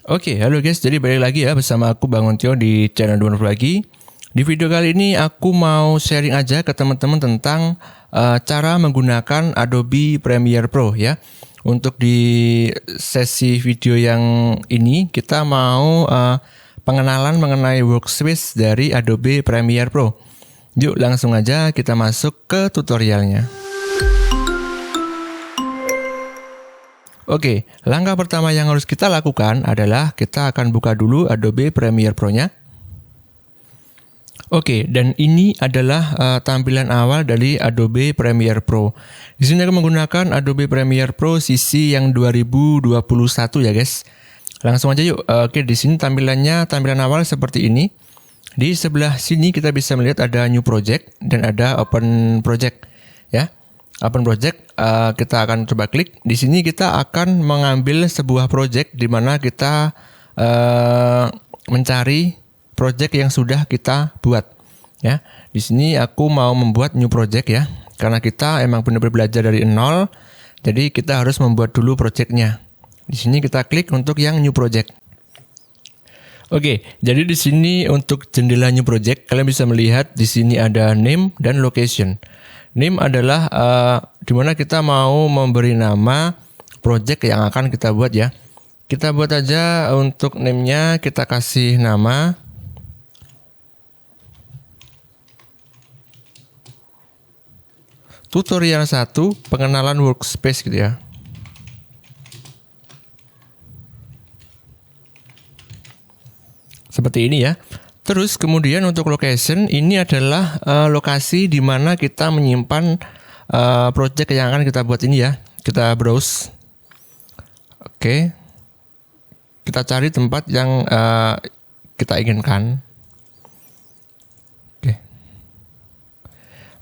Oke, halo guys. Jadi balik lagi ya bersama aku Bang Ontio di channel Duan lagi. Di video kali ini aku mau sharing aja ke teman-teman tentang cara menggunakan Adobe Premiere Pro ya. Untuk di sesi video yang ini kita mau pengenalan mengenai workspace dari Adobe Premiere Pro. Yuk langsung aja kita masuk ke tutorialnya. Oke, langkah pertama yang harus kita lakukan adalah kita akan buka dulu Adobe Premiere Pro-nya. Oke, dan ini adalah tampilan awal dari Adobe Premiere Pro. Di sini aku menggunakan Adobe Premiere Pro sisi yang 2021 ya guys. Langsung aja yuk. Oke, di sini tampilan awal seperti ini. Di sebelah sini kita bisa melihat ada New Project dan ada Open Project ya. Open Project, kita akan coba klik. Di sini kita akan mengambil sebuah project di mana kita mencari project yang sudah kita buat. Ya, di sini aku mau membuat new project ya, karena kita emang benar-benar belajar dari nol. Jadi kita harus membuat dulu projectnya. Di sini kita klik untuk yang new project. Oke, jadi di sini untuk jendela new project kalian bisa melihat di sini ada name dan location. Name adalah di mana kita mau memberi nama project yang akan kita buat ya. Kita buat aja untuk name-nya kita kasih nama tutorial 1 pengenalan workspace gitu ya. Seperti ini ya. Terus kemudian untuk location ini adalah lokasi di mana kita menyimpan project yang akan kita buat ini ya. Kita browse. Oke. Kita cari tempat yang kita inginkan.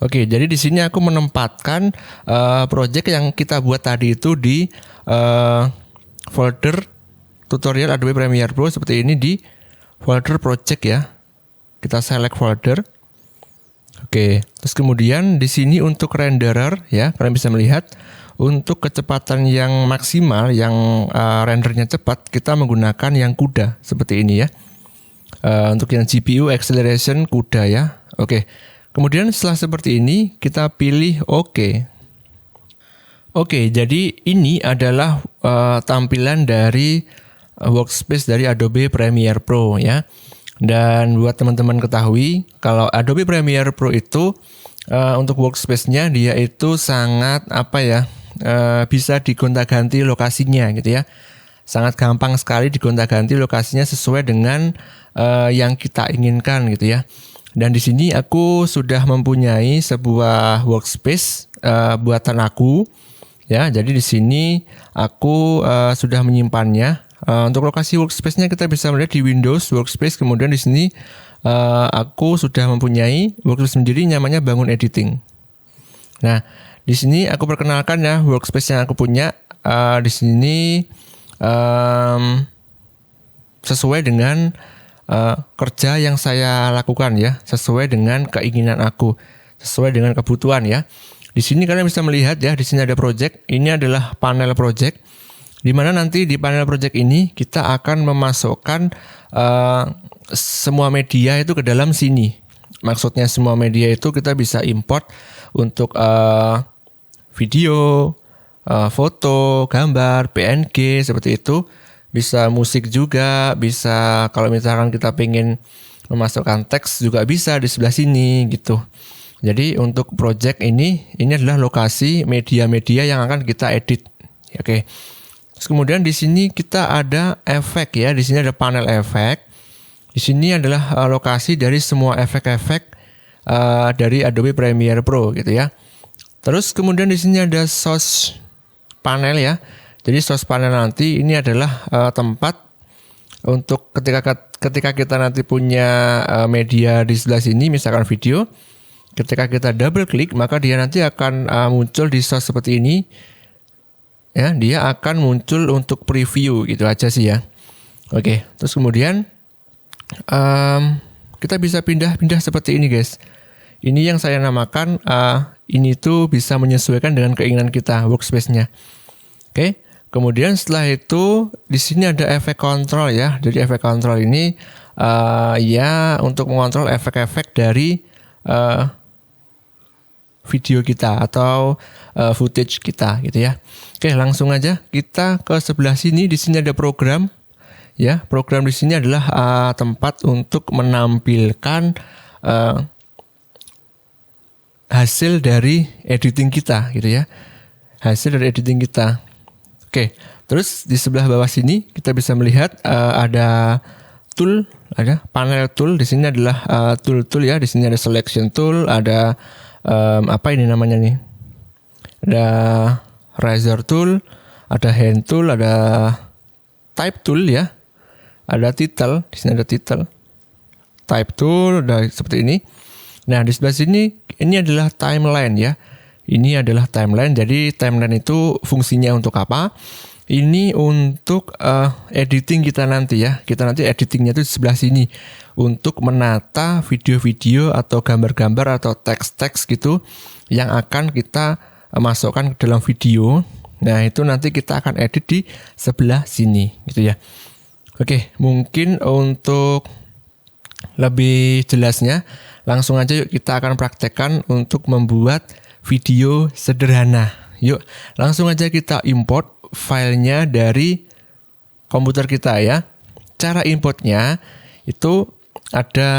Oke, jadi di sini aku menempatkan project yang kita buat tadi itu di folder tutorial Adobe Premiere Pro seperti ini di folder project ya. Kita select folder. Oke, terus kemudian di sini untuk renderer ya, kalian bisa melihat untuk kecepatan yang maksimal, yang rendernya cepat, kita menggunakan yang CUDA seperti ini ya. Untuk yang GPU acceleration CUDA ya. Oke. Kemudian setelah seperti ini kita pilih OK. Oke, jadi ini adalah tampilan dari workspace dari Adobe Premiere Pro ya. Dan buat teman-teman ketahui kalau Adobe Premiere Pro itu untuk workspace-nya dia itu sangat bisa digonta-ganti lokasinya gitu ya. Sangat gampang sekali digonta-ganti lokasinya sesuai dengan yang kita inginkan gitu ya. Dan di sini aku sudah mempunyai sebuah workspace buatan aku ya. Jadi di sini aku sudah menyimpannya. Untuk lokasi workspace-nya kita bisa melihat di Windows Workspace. Kemudian di sini aku sudah mempunyai workspace sendiri namanya Bangun Editing. Nah, di sini aku perkenalkan ya workspace yang aku punya. Di sini sesuai dengan kerja yang saya lakukan ya, sesuai dengan keinginan aku, sesuai dengan kebutuhan ya. Di sini kalian bisa melihat ya, di sini ada project. Ini adalah panel project, di mana nanti di panel project ini kita akan memasukkan semua media itu ke dalam sini. Maksudnya semua media itu kita bisa import untuk video, foto, gambar, PNG seperti itu. Bisa musik juga, bisa kalau misalkan kita pengen memasukkan teks juga bisa di sebelah sini gitu. Jadi untuk project ini adalah lokasi media-media yang akan kita edit. Oke. Terus kemudian di sini kita ada efek ya, di sini ada panel efek. Di sini adalah lokasi dari semua efek-efek dari Adobe Premiere Pro gitu ya. Terus kemudian di sini ada source panel ya. Jadi source panel nanti ini adalah tempat untuk ketika kita nanti punya media di sebelah sini, misalkan video, ketika kita double klik maka dia nanti akan muncul di source seperti ini. Ya, dia akan muncul untuk preview gitu aja sih ya. Oke, terus kemudian kita bisa pindah-pindah seperti ini guys. Ini yang saya namakan ini tuh bisa menyesuaikan dengan keinginan kita workspace-nya. Oke. Kemudian setelah itu di sini ada efek kontrol ya. Jadi efek kontrol ini ya untuk mengontrol efek-efek dari video kita atau footage kita gitu ya. Oke, langsung aja kita ke sebelah sini. Di sini ada program ya. Program di sini adalah tempat untuk menampilkan hasil dari editing kita gitu ya. Hasil dari editing kita. Oke, terus di sebelah bawah sini kita bisa melihat ada tool, ada panel tool. Di sini adalah tool-tool ya. Di sini ada selection tool, ada apa ini namanya nih? Ada razor tool, ada hand tool, ada type tool ya. Ada title, di sini ada title. Type tool, ada seperti ini. Nah, di sebelah sini ini adalah timeline ya. Ini adalah timeline. Jadi timeline itu fungsinya untuk apa? Ini untuk editing kita nanti ya. Kita nanti editingnya itu di sebelah sini untuk menata video-video atau gambar-gambar atau teks-teks gitu yang akan kita masukkan ke dalam video. Nah, itu nanti kita akan edit di sebelah sini gitu ya. Oke, mungkin untuk lebih jelasnya langsung aja yuk kita akan praktekkan untuk membuat video sederhana. Yuk, langsung aja kita import filenya dari komputer kita ya. Cara importnya itu ada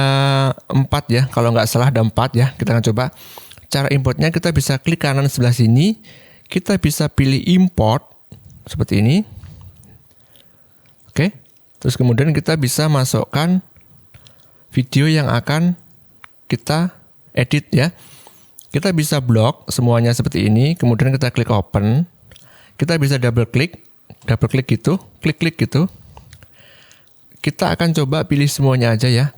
4 ya. Kalau nggak salah ada 4 ya. Kita akan coba. Cara importnya kita bisa klik kanan sebelah sini. Kita bisa pilih import seperti ini. Oke. Terus kemudian kita bisa masukkan video yang akan kita edit ya. Kita bisa blok semuanya seperti ini, kemudian kita klik open. Kita bisa double klik gitu, klik gitu. Kita akan coba pilih semuanya aja ya.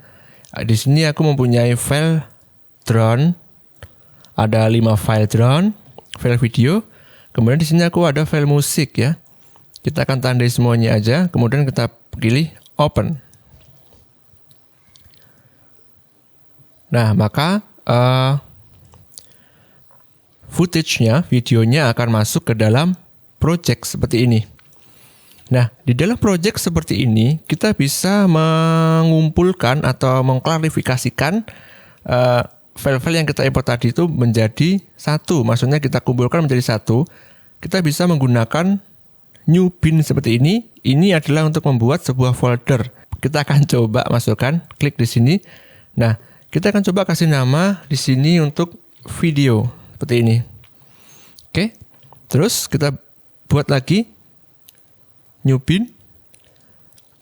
Di sini aku mempunyai file drone. Ada 5 file drone, file video. Kemudian di sini aku ada file musik ya. Kita akan tandai semuanya aja, kemudian kita pilih open. Nah, maka footage-nya, videonya akan masuk ke dalam project seperti ini. Nah, di dalam project seperti ini, kita bisa mengumpulkan atau mengklarifikasikan file-file yang kita import tadi itu menjadi satu. Maksudnya kita kumpulkan menjadi satu. Kita bisa menggunakan new bin seperti ini. Ini adalah untuk membuat sebuah folder. Kita akan coba masukkan, klik di sini. Nah, kita akan coba kasih nama di sini untuk video seperti ini. Oke. Terus kita buat lagi new bin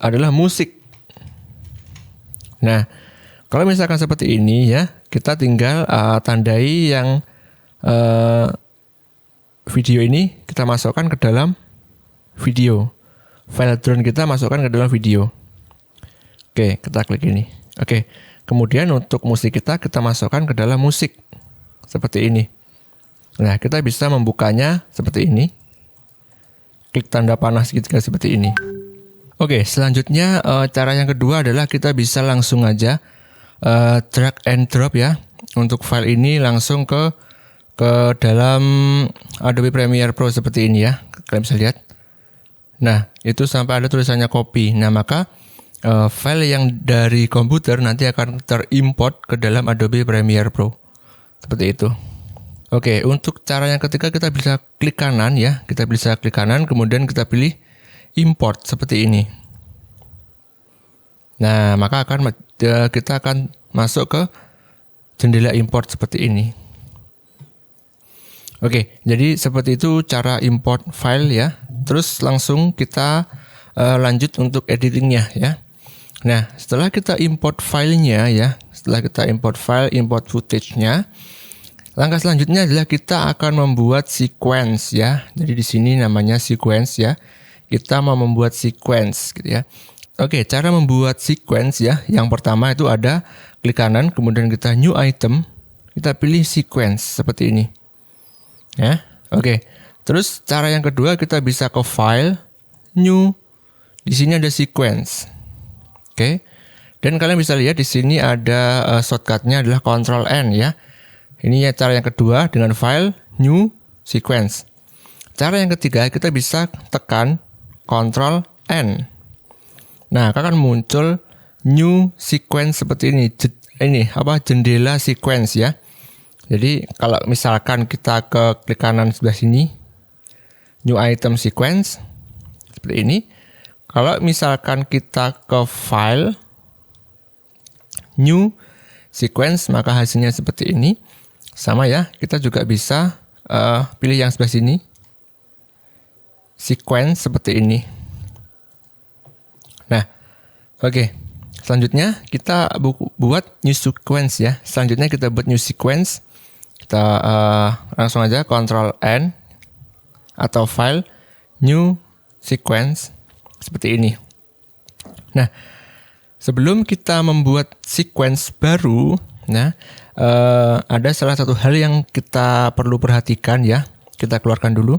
adalah musik. Nah, kalau misalkan seperti ini ya, kita tinggal tandai yang video ini kita masukkan ke dalam video. File drone kita masukkan ke dalam video. Oke, kita klik ini. Oke. Kemudian untuk musik kita masukkan ke dalam musik. Seperti ini. Nah, kita bisa membukanya seperti ini. Klik tanda panah segitiga seperti ini. Oke, selanjutnya cara yang kedua adalah kita bisa langsung aja drag and drop ya. Untuk file ini langsung ke dalam Adobe Premiere Pro seperti ini ya. Kalian bisa lihat. Nah, itu sampai ada tulisannya copy. Nah, maka file yang dari komputer nanti akan terimport ke dalam Adobe Premiere Pro. Seperti itu. Oke, untuk cara yang ketiga kita bisa klik kanan ya. Kita bisa klik kanan, kemudian kita pilih import seperti ini. Nah, maka kita akan masuk ke jendela import seperti ini. Oke, jadi seperti itu cara import file ya. Terus langsung kita lanjut untuk editingnya ya. Nah, setelah kita import filenya ya, setelah kita import file, import footage-nya, langkah selanjutnya adalah kita akan membuat sequence ya. Jadi di sini namanya sequence ya. Kita mau membuat sequence gitu ya. Oke, cara membuat sequence ya. Yang pertama itu ada klik kanan, kemudian kita new item, kita pilih sequence seperti ini. Ya. Oke. Terus cara yang kedua kita bisa ke file, new. Di sini ada sequence. Oke. Dan kalian bisa lihat di sini ada shortcut-nya adalah Ctrl N ya. Ini ya cara yang kedua dengan file new sequence. Cara yang ketiga, kita bisa tekan Ctrl N. Nah, akan muncul new sequence seperti ini. Jendela sequence ya. Jadi kalau misalkan kita ke klik kanan sebelah sini, new item sequence seperti ini. Kalau misalkan kita ke file, new sequence, maka hasilnya seperti ini. Sama ya, kita juga bisa pilih yang sebelah sini, sequence seperti ini. Nah, oke. Selanjutnya kita buat new sequence ya. Selanjutnya kita buat new sequence. Kita langsung aja Ctrl N atau file, new sequence seperti ini. Nah, sebelum kita membuat sequence baru, ada salah satu hal yang kita perlu perhatikan ya. Kita keluarkan dulu.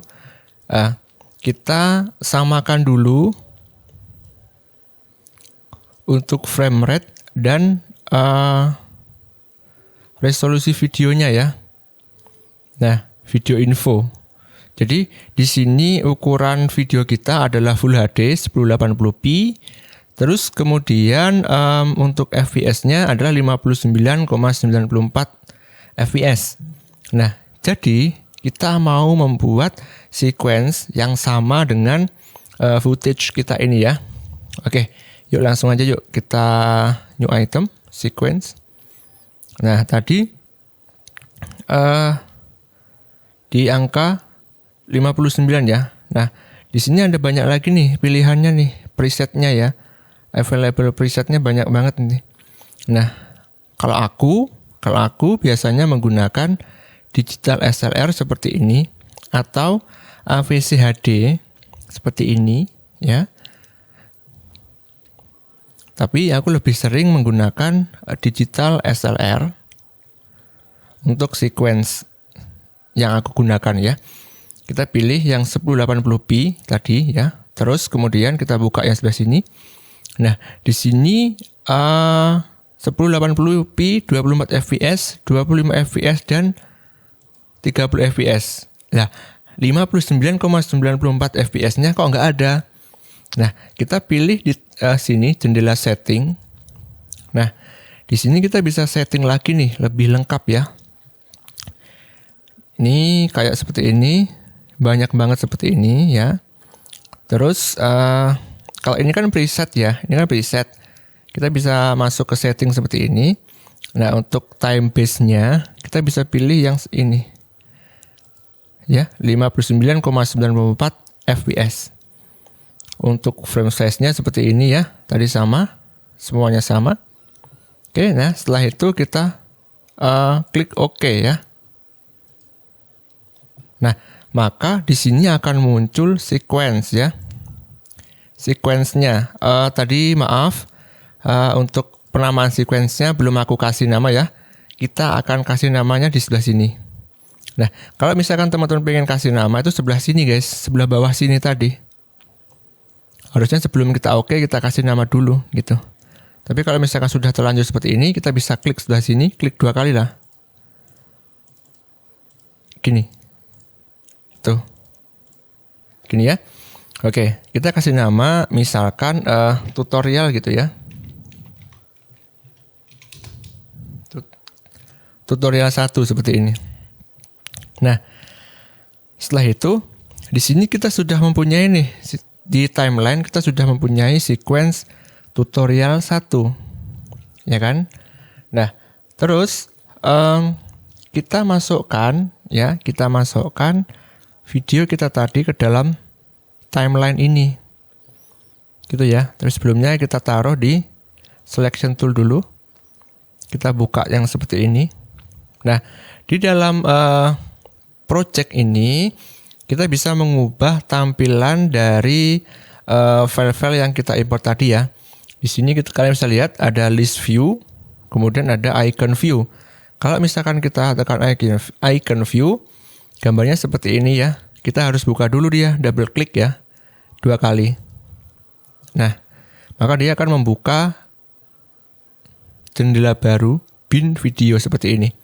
Kita samakan dulu untuk frame rate dan resolusi videonya ya. Nah, video info. Jadi di sini ukuran video kita adalah Full HD 1080p. Terus kemudian untuk FPS-nya adalah 59,94 fps. Nah, jadi kita mau membuat sequence yang sama dengan footage kita ini ya. Oke, yuk langsung aja yuk kita new item sequence. Nah, tadi di angka 59 ya. Nah, di sini ada banyak lagi nih pilihannya nih, presetnya ya. Available presetnya banyak banget nih. Nah, kalau aku biasanya menggunakan digital SLR seperti ini atau AVC HD seperti ini ya. Tapi aku lebih sering menggunakan digital SLR untuk sequence yang aku gunakan ya. Kita pilih yang 1080p tadi ya. Terus kemudian kita buka yang sebelah sini. Nah, di sini 1080p, 24 fps, 25 fps dan 30 fps. Nah, 59,94 fps-nya kok nggak ada. Nah, kita pilih di sini jendela setting. Nah, di sini kita bisa setting lagi nih, lebih lengkap ya. Ini kayak seperti ini, banyak banget seperti ini ya. Terus kalau ini kan preset ya, ini kan preset. Kita bisa masuk ke setting seperti ini. Nah, untuk time base-nya kita bisa pilih yang ini. Ya, 59,94 fps. Untuk frame size-nya seperti ini ya. Tadi sama, semuanya sama. Oke, nah setelah itu kita klik OK ya. Nah, maka di sini akan muncul sequence ya. Sequence-nya tadi maaf untuk penamaan sequence-nya belum aku kasih nama ya. Kita akan kasih namanya di sebelah sini. Nah, kalau misalkan teman-teman pengen kasih nama itu sebelah sini guys, sebelah bawah sini tadi. Harusnya sebelum kita oke kita kasih nama dulu gitu. Tapi kalau misalkan sudah terlanjur seperti ini, kita bisa klik sebelah sini, klik 2 kali lah. Gini. Tuh. Gini ya. Oke, kita kasih nama misalkan tutorial gitu ya. Tutorial 1 seperti ini. Nah, setelah itu di sini kita sudah mempunyai nih di timeline kita sudah mempunyai sequence tutorial 1. Ya kan? Nah, terus kita masukkan video kita tadi ke dalam timeline ini. Gitu ya. Terus sebelumnya kita taruh di selection tool dulu. Kita buka yang seperti ini. Nah, di dalam project ini kita bisa mengubah tampilan dari file-file yang kita import tadi ya. Di sini kalian bisa lihat ada list view, kemudian ada icon view. Kalau misalkan kita tekan icon view, gambarnya seperti ini ya. Kita harus buka dulu dia, double klik ya. 2 kali. Nah, maka dia akan membuka jendela baru bin video seperti ini.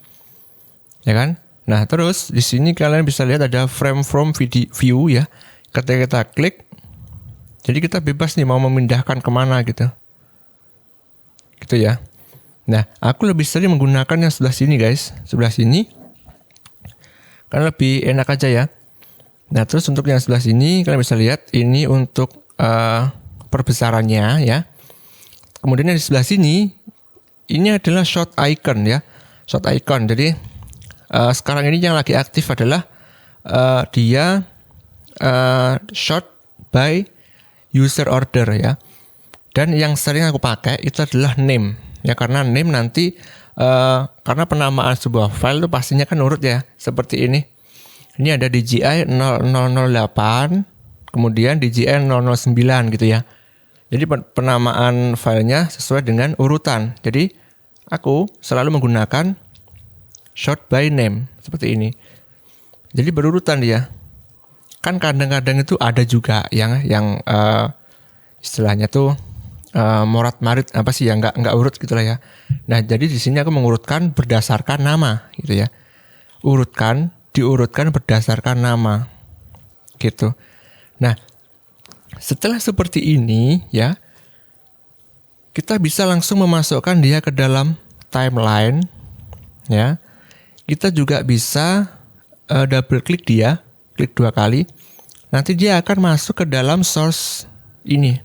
Ya kan? Nah, terus di sini kalian bisa lihat ada frame from view ya. Ketika kita klik, jadi kita bebas nih mau memindahkan kemana gitu. Gitu ya. Nah, aku lebih sering menggunakan yang sebelah sini guys. Sebelah sini. Karena lebih enak aja ya. Nah, terus untuk yang sebelah sini kalian bisa lihat ini untuk perbesarannya ya. Kemudian yang di sebelah sini ini adalah short icon ya. Short icon. Jadi sekarang ini yang lagi aktif adalah dia short by user order ya. Dan yang sering aku pakai itu adalah name ya, karena name nanti karena penamaan sebuah file itu pastinya kan urut ya, seperti ini. Ini ada DJI 0008, kemudian DJI 009 gitu ya. Jadi penamaan filenya sesuai dengan urutan. Jadi aku selalu menggunakan short by name seperti ini. Jadi berurutan dia. Kan kadang-kadang itu ada juga yang istilahnya tuh morat marit apa sih ya, nggak urut gitulah ya. Nah, jadi di sini aku mengurutkan berdasarkan nama gitu ya. Diurutkan berdasarkan nama gitu. Nah, setelah seperti ini ya, kita bisa langsung memasukkan dia ke dalam timeline ya. Kita juga bisa double klik dia, klik 2 kali. Nanti dia akan masuk ke dalam source ini.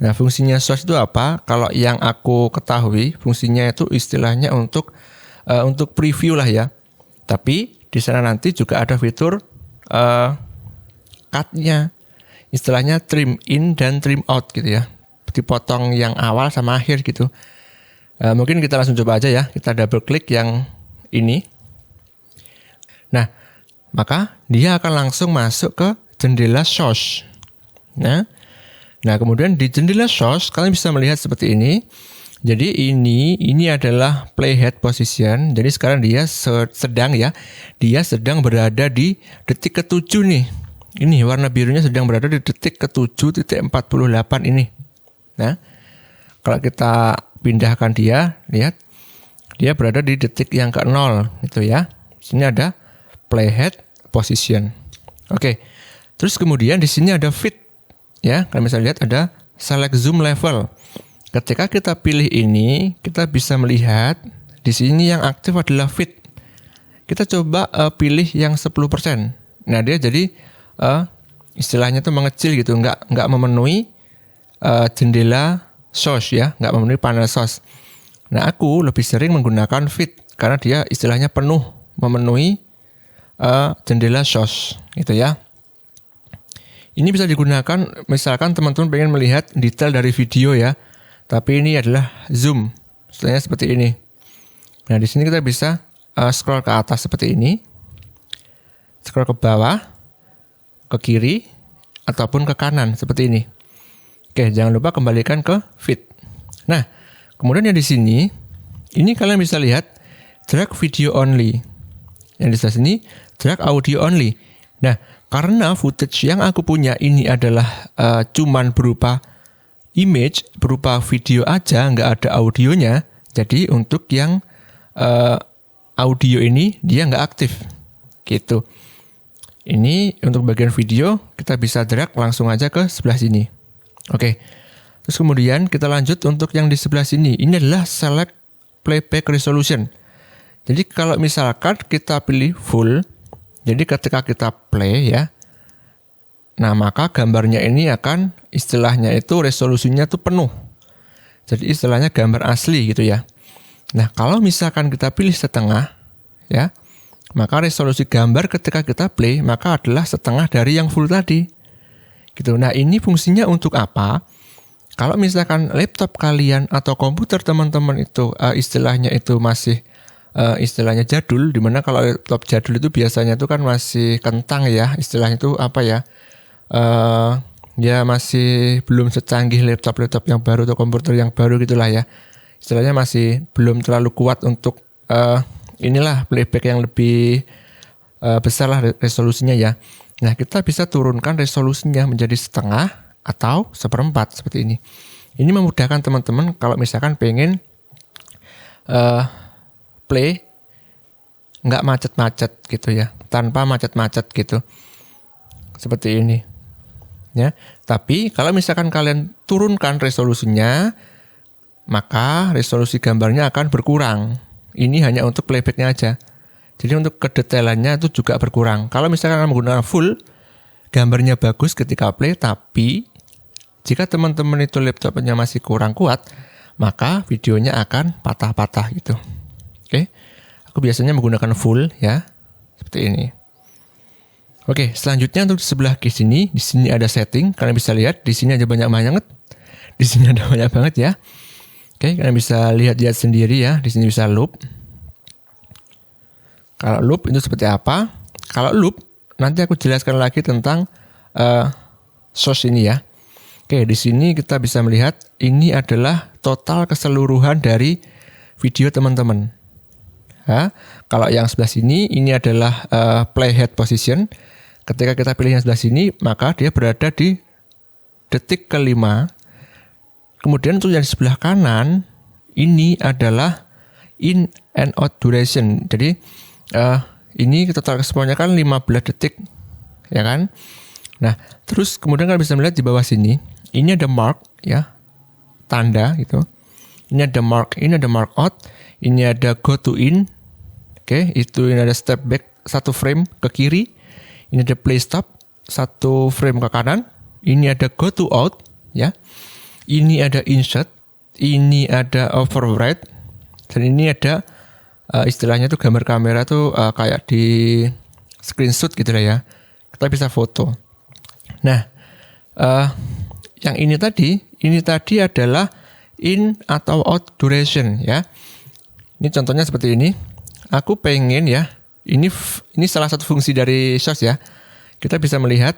Nah, fungsinya source itu apa? Kalau yang aku ketahui, fungsinya itu istilahnya untuk preview lah ya. Tapi di sana nanti juga ada fitur cut-nya. Istilahnya trim in dan trim out gitu ya. Dipotong yang awal sama akhir gitu. Mungkin kita langsung coba aja ya. Kita double klik yang ini. Nah, maka dia akan langsung masuk ke jendela source. Nah, kemudian di jendela source kalian bisa melihat seperti ini. Jadi ini adalah playhead position. Jadi sekarang dia sedang berada di detik ke-7 nih. Ini warna birunya sedang berada di detik ke-7.48 ini. Nah, kalau kita pindahkan dia, lihat dia berada di detik yang ke-0 gitu ya. Di sini ada playhead position. Oke. Terus kemudian di sini ada fit ya. Kalian bisa lihat ada select zoom level. Ketika kita pilih ini, kita bisa melihat di sini yang aktif adalah fit. Kita coba pilih yang 10%. Nah, dia jadi istilahnya tuh mengecil gitu, nggak memenuhi jendela source ya, nggak memenuhi panel source. Nah, aku lebih sering menggunakan fit karena dia istilahnya penuh memenuhi jendela source gitu ya. Ini bisa digunakan misalkan teman-teman pengen melihat detail dari video ya. Tapi ini adalah zoom. Istilahnya seperti ini. Nah, di sini kita bisa scroll ke atas seperti ini. Scroll ke bawah, ke kiri, ataupun ke kanan seperti ini. Oke, jangan lupa kembalikan ke fit. Nah, kemudian yang di sini, ini kalian bisa lihat drag video only. Yang di sebelah sini, drag audio only. Nah, karena footage yang aku punya ini adalah cuman berupa image, berupa video aja, nggak ada audionya. Jadi untuk yang audio ini dia nggak aktif, gitu. Ini untuk bagian video kita bisa drag langsung aja ke sebelah sini. Oke. Terus kemudian kita lanjut untuk yang di sebelah sini. Ini adalah select playback resolution. Jadi kalau misalkan kita pilih full, jadi ketika kita play ya, nah maka gambarnya ini akan istilahnya itu resolusinya tuh penuh. Jadi istilahnya gambar asli gitu ya. Nah, kalau misalkan kita pilih setengah ya, maka resolusi gambar ketika kita play maka adalah setengah dari yang full tadi. Gitu. Nah, ini fungsinya untuk apa? Kalau misalkan laptop kalian atau komputer teman-teman itu istilahnya itu masih istilahnya jadul, dimana kalau laptop jadul itu biasanya itu kan masih kentang ya, istilahnya itu apa ya? Ya masih belum secanggih laptop yang baru atau komputer yang baru gitulah ya. Istilahnya masih belum terlalu kuat untuk inilah playback yang lebih besar lah resolusinya ya. Nah, kita bisa turunkan resolusinya menjadi setengah atau seperempat seperti ini. Ini memudahkan teman-teman kalau misalkan pengen play nggak macet-macet gitu ya, tanpa macet-macet gitu. Seperti ini. Ya. Tapi kalau misalkan kalian turunkan resolusinya, maka resolusi gambarnya akan berkurang. Ini hanya untuk playbacknya aja. Jadi untuk kedetailannya itu juga berkurang. Kalau misalkan kalian menggunakan full, gambarnya bagus ketika play, tapi jika teman-teman itu laptopnya masih kurang kuat, maka videonya akan patah-patah gitu. Oke. Aku biasanya menggunakan full ya, seperti ini. Oke, selanjutnya untuk di sebelah kiri sini, di sini ada setting. Kalian bisa lihat, di sini ada banyak banget. Di sini ada banyak banget ya. Oke, kalian bisa lihat sendiri ya. Di sini bisa loop. Kalau loop itu seperti apa? Kalau loop, nanti aku jelaskan lagi tentang source ini ya. Oke, di sini kita bisa melihat ini adalah total keseluruhan dari video teman-teman. Ya, kalau yang sebelah sini ini adalah playhead position. Ketika kita pilih yang sebelah sini, maka dia berada di detik ke-5. Kemudian untuk yang di sebelah kanan ini adalah in and out duration. Jadi ini total kesemuanya kan 15 detik, ya kan? Nah, terus kemudian kalian bisa melihat di bawah sini, ini ada mark ya, tanda gitu. Ini ada mark in, ada mark out, ini ada go to in. Oke, itu ini ada step back 1 frame ke kiri. Ini ada play stop 1 frame ke kanan. Ini ada go to out ya. Ini ada insert, ini ada override, dan ini ada istilahnya tuh gambar kamera tuh kayak di screenshot gitu lah ya. Kita bisa foto. Nah, yang ini tadi adalah in atau out duration ya. Ini contohnya seperti ini. Aku pengen ya, ini salah satu fungsi dari Shorts ya. Kita bisa melihat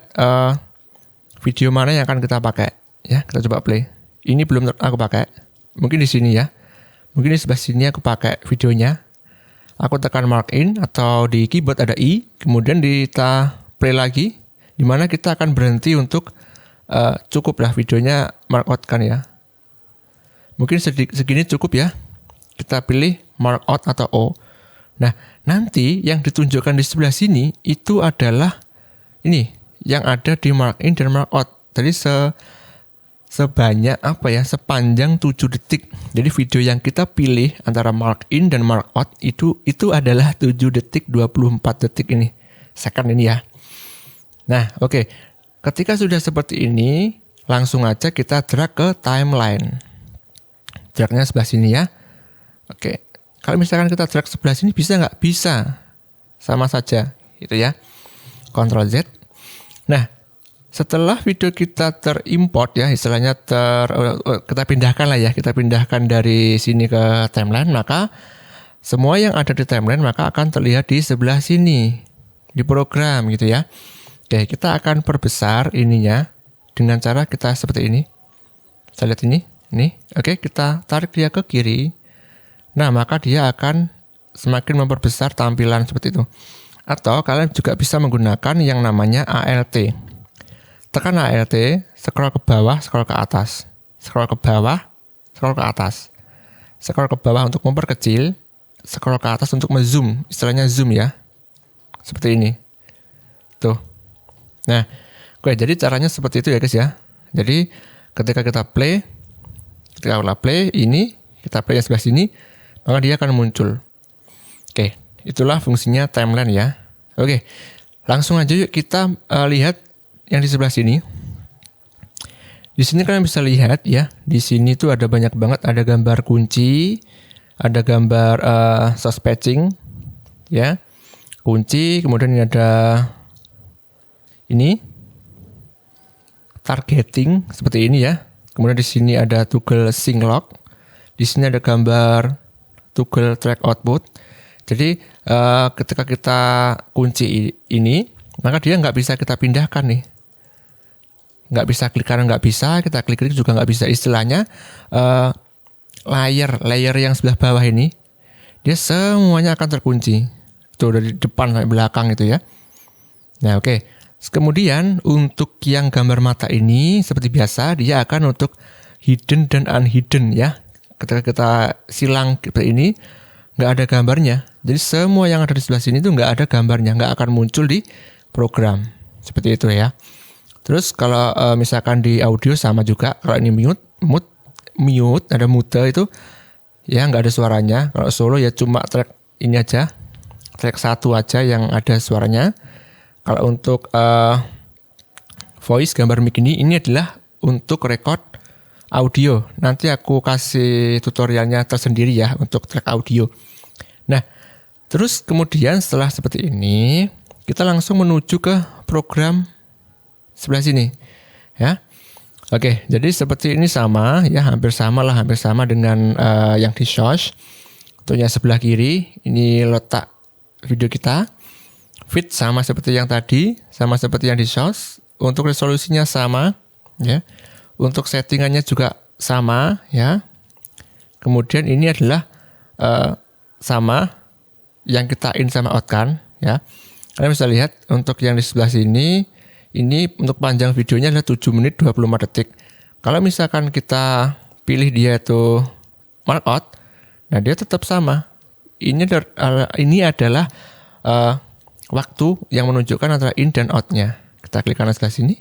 video mana yang akan kita pakai ya. Kita coba play. Ini belum aku pakai. Mungkin di sini ya. Mungkin di sebelah sini aku pakai videonya. Aku tekan mark in atau di keyboard ada I, kemudian kita play lagi, di mana kita akan berhenti untuk cukup lah videonya mark out kan ya. Mungkin segini cukup ya. Kita pilih mark out atau O. Nah, nanti yang ditunjukkan di sebelah sini itu adalah ini yang ada di mark in dan mark out. Jadi sebanyak sepanjang 7 detik. Jadi video yang kita pilih antara mark in dan mark out itu adalah 7 detik 24 detik ini. Second ini ya. Nah, oke. Ketika sudah seperti ini, langsung aja kita drag ke timeline. Dragnya sebelah sini ya. Oke. Kalau misalkan kita drag sebelah sini bisa nggak? Bisa. Sama saja gitu ya. Ctrl Z. Nah, setelah video kita terimport ya, istilahnya kita pindahkan lah ya, kita pindahkan dari sini ke timeline, maka semua yang ada di timeline maka akan terlihat di sebelah sini, di program gitu ya. Oke, kita akan perbesar ininya dengan cara kita seperti ini. Saya lihat ini. Oke, kita tarik dia ke kiri. Nah, maka dia akan semakin memperbesar tampilan seperti itu. Atau kalian juga bisa menggunakan yang namanya ALT. Tekan ALT, scroll ke bawah, scroll ke atas. Scroll ke bawah, scroll ke atas. Scroll ke bawah untuk memperkecil, scroll ke atas untuk nge-zoom. Istilahnya zoom ya. Seperti ini. Tuh. Nah, oke, jadi caranya seperti itu ya guys ya. Jadi ketika kita play ini, kita play yang sebelah sini, maka dia akan muncul. Oke, itulah fungsinya timeline ya. Oke, langsung aja yuk kita lihat yang di sebelah sini. Di sini kalian bisa lihat ya, di sini tuh ada banyak banget, ada gambar kunci, ada gambar source patching, ya, kunci, kemudian ini ada ini targeting seperti ini ya. Kemudian di sini ada toggle sync log, di sini ada gambar toggle track output. Jadi ketika kita kunci ini, maka dia nggak bisa kita pindahkan nih. Nggak bisa klik kanan, nggak bisa, kita klik juga nggak bisa. Istilahnya layer yang sebelah bawah ini, dia semuanya akan terkunci. Tuh dari depan sampai belakang itu ya. Nah oke. Kemudian untuk yang gambar mata ini seperti biasa dia akan untuk hidden dan unhidden ya. Ketika kita silang seperti ini, nggak ada gambarnya. Jadi semua yang ada di sebelah sini tuh nggak ada gambarnya, nggak akan muncul di program. Seperti itu ya. Terus kalau misalkan di audio sama juga. Kalau ini mute, ada mute itu ya nggak ada suaranya. Kalau solo ya cuma track ini aja, track 1 aja yang ada suaranya. Kalau untuk voice gambar mic ini adalah untuk record audio. Nanti aku kasih tutorialnya tersendiri ya untuk track audio. Nah, terus kemudian setelah seperti ini, kita langsung menuju ke program sebelah sini, ya. Oke, jadi seperti ini sama, ya, hampir sama dengan yang di Shosh. Untuk yang sebelah kiri, ini letak video kita. Feed sama seperti yang tadi, sama seperti yang di Shosh. Untuk resolusinya sama, ya. Untuk settingannya juga sama, ya. Kemudian ini adalah sama yang kita in sama out kan, ya. Kalian bisa lihat untuk yang di sebelah sini, ini untuk panjang videonya adalah 7 menit 24 detik. Kalau misalkan kita pilih dia itu markout, nah dia tetap sama. Ini adalah waktu yang menunjukkan antara in dan out-nya. Kita klik kanan sebelah sini,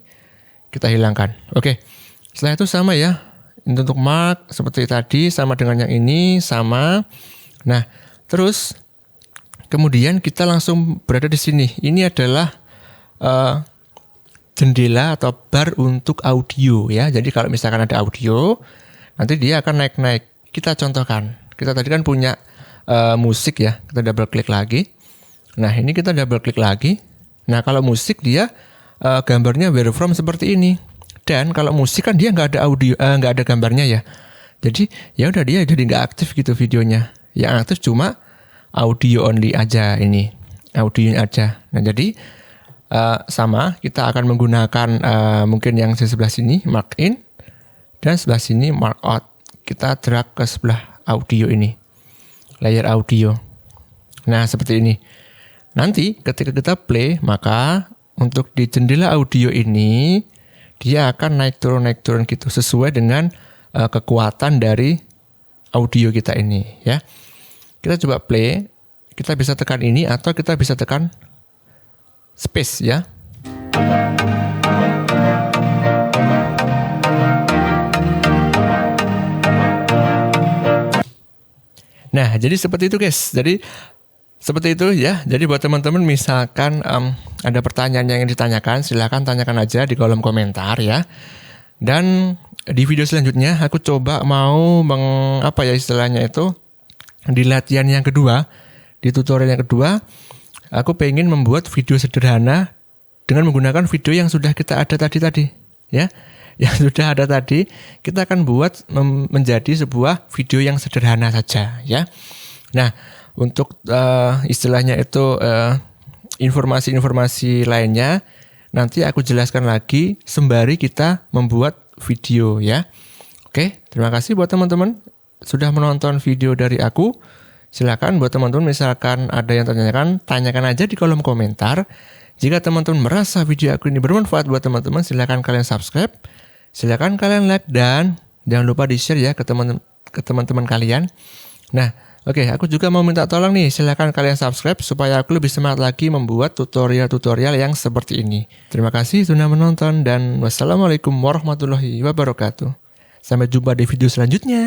kita hilangkan. Oke, setelah itu sama ya. Ini untuk mark seperti tadi, sama dengan yang ini, sama. Nah, terus kemudian kita langsung berada di sini. Ini adalah jendela atau bar untuk audio ya. Jadi kalau misalkan ada audio, nanti dia akan naik-naik. Kita contohkan. Kita tadi kan punya musik ya. Kita double klik lagi. Nah, ini kita double klik lagi. Nah, kalau musik dia gambarnya where from seperti ini. Dan kalau musik kan dia nggak ada audio, nggak ada gambarnya ya. Jadi ya udah dia jadi nggak aktif gitu videonya. Yang aktif cuma audio only aja ini, audionya aja. Nah jadi sama kita akan menggunakan mungkin yang di sebelah sini mark in dan sebelah sini mark out. Kita drag ke sebelah audio ini, layer audio. Nah seperti ini. Nanti ketika kita play maka untuk di jendela audio ini dia akan naik turun gitu sesuai dengan kekuatan dari audio kita ini ya. Kita coba play, kita bisa tekan ini atau kita bisa tekan space ya. Nah, jadi seperti itu guys. Jadi seperti itu ya. Jadi buat teman-teman misalkan ada pertanyaan yang ingin ditanyakan, silakan tanyakan aja di kolom komentar ya. Dan di video selanjutnya aku coba mau istilahnya itu di latihan yang kedua, di tutorial yang kedua, aku pengen membuat video sederhana dengan menggunakan video yang sudah kita ada tadi ya. Yang sudah ada tadi, kita akan buat menjadi sebuah video yang sederhana saja ya. Nah, untuk istilahnya itu informasi-informasi lainnya nanti aku jelaskan lagi sembari kita membuat video ya. Oke, terima kasih buat teman-teman sudah menonton video dari aku. Silakan buat teman-teman misalkan ada yang tanyakan aja di kolom komentar. Jika teman-teman merasa video aku ini bermanfaat buat teman-teman, silakan kalian subscribe, silakan kalian like dan jangan lupa di-share ya ke teman-teman kalian. Nah, oke, aku juga mau minta tolong nih, silakan kalian subscribe supaya aku lebih semangat lagi membuat tutorial-tutorial yang seperti ini. Terima kasih sudah menonton dan wassalamualaikum warahmatullahi wabarakatuh. Sampai jumpa di video selanjutnya.